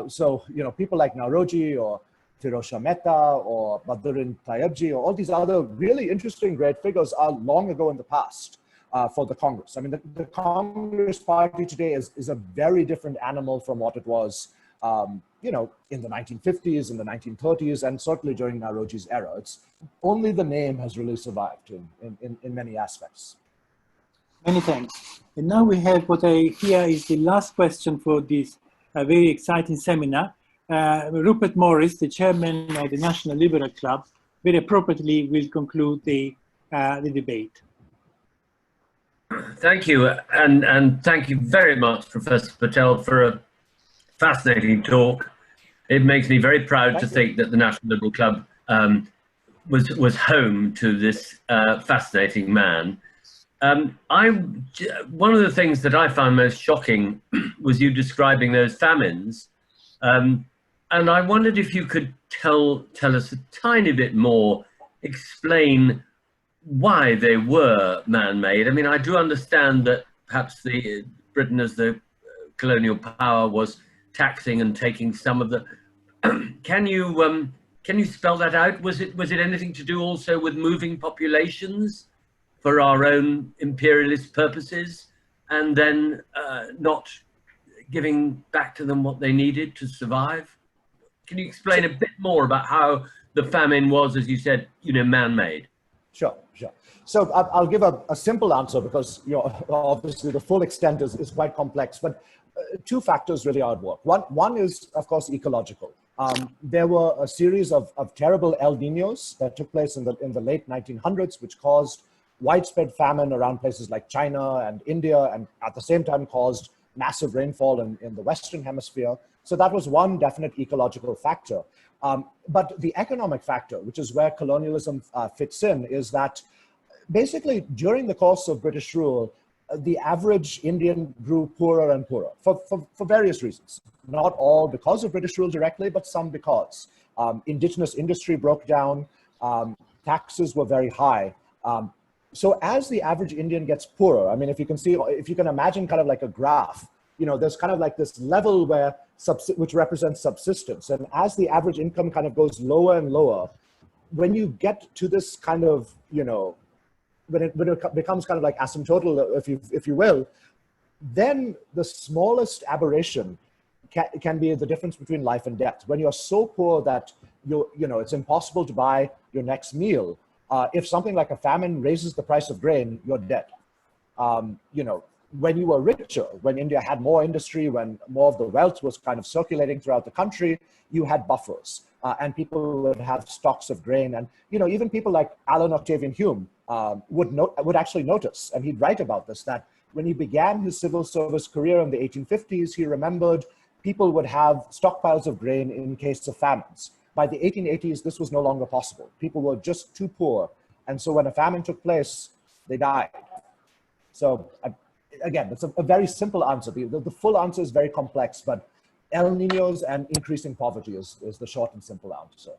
So, people like Naoroji or Firoz Mehta or Badruddin Tayyibji or all these other really interesting great figures are long ago in the past for the Congress. I mean, the Congress Party today is a very different animal from what it was in the 1950s, in the 1930s, and certainly during Naoroji's era. It's only the name has really survived in many aspects. Many thanks. And now we have what I hear is the last question for this very exciting seminar. Rupert Morris, the chairman of the National Liberal Club, very appropriately will conclude the debate. Thank you, and thank you very much, Professor Patel, for a fascinating talk. It makes me very proud to think that the National Liberal Club was home to this fascinating man. One of the things that I found most shocking was you describing those famines, and I wondered if you could tell us a tiny bit more, explain why they were man-made. I mean, I do understand that perhaps Britain as the colonial power was taxing and taking some of the. Can you spell that out? Was it anything to do also with moving populations for our own imperialist purposes, and then not giving back to them what they needed to survive? Can you explain a bit more about how the famine was, as you said, man-made? Sure. So I'll give a simple answer because obviously the full extent is quite complex, but two factors really are at work. One is, of course, ecological. There were a series of terrible El Niños that took place in the late 1900s, which caused widespread famine around places like China and India, and at the same time caused massive rainfall in the Western Hemisphere. So that was one definite ecological factor. But the economic factor, which is where colonialism fits in, is that basically during the course of British rule, the average Indian grew poorer and poorer for various reasons. Not all because of British rule directly, but some because. Indigenous industry broke down, taxes were very high. So as the average Indian gets poorer, I mean, if you can imagine kind of like a graph, you know, there's kind of like this level where which represents subsistence. And as the average income kind of goes lower and lower, when you get to this kind of, you know, when it becomes kind of like asymptotal, if you will, then the smallest aberration can be the difference between life and death. When you're so poor that you know it's impossible to buy your next meal, if something like a famine raises the price of grain, you're dead. You know, when you were richer, when India had more industry, when more of the wealth was kind of circulating throughout the country, you had buffers, and people would have stocks of grain. And you know, even people like Alan Octavian Hume would actually notice, and he'd write about this, that when he began his civil service career in the 1850s, he remembered people would have stockpiles of grain in case of famines. By the 1880s, this was no longer possible. People were just too poor. And so when a famine took place, they died. So again, it's a very simple answer. The full answer is very complex, but El Niños and increasing poverty is the short and simple answer.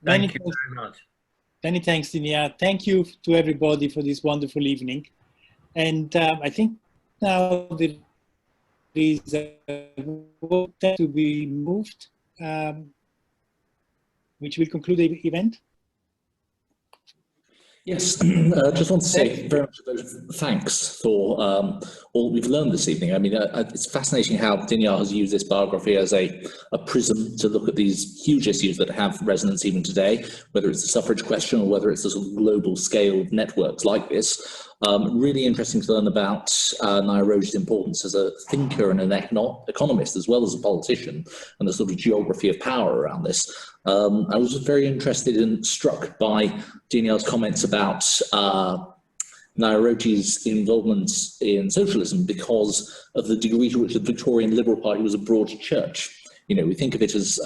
Thank you very much. Many thanks, Dinyar. Thank you to everybody for this wonderful evening. And I think now there is a vote to be moved, which will conclude the event. Yes, just want to say very much thanks for all we've learned this evening. I mean, it's fascinating how Dinyar has used this biography as a prism to look at these huge issues that have resonance even today, whether it's the suffrage question or whether it's the sort of global scale of networks like this. Really interesting to learn about Naoroji's importance as a thinker and an economist, as well as a politician, and the sort of geography of power around this. I was very interested and struck by Dinyar's comments about Naoroji's involvement in socialism because of the degree to which the Victorian Liberal Party was a broad church. You know, we think of it as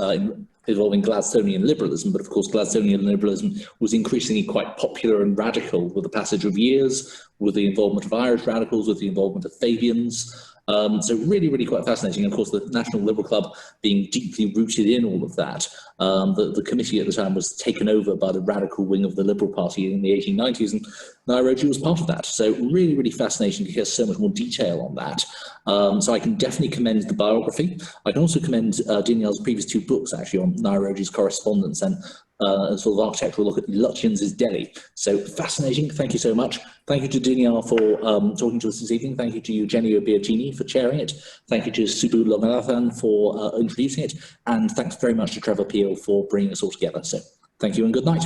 involving Gladstonian liberalism, but of course Gladstonian liberalism was increasingly quite popular and radical with the passage of years, with the involvement of Irish radicals, with the involvement of Fabians. So really, really quite fascinating. Of course, the National Liberal Club being deeply rooted in all of that. The committee at the time was taken over by the radical wing of the Liberal Party in the 1890s, and Naoroji was part of that. So really, really fascinating to hear so much more detail on that. So I can definitely commend the biography. I can also commend Dinyar's previous two books, actually, on Naoroji's correspondence and sort of architectural look at Lutyens' Delhi. So fascinating. Thank you so much. Thank you to Dinyar for talking to us this evening. Thank you to Eugenio Biagini for chairing it. Thank you to Subbu Loganathan for introducing it. And thanks very much to Trevor Peel for bringing us all together. So thank you and good night.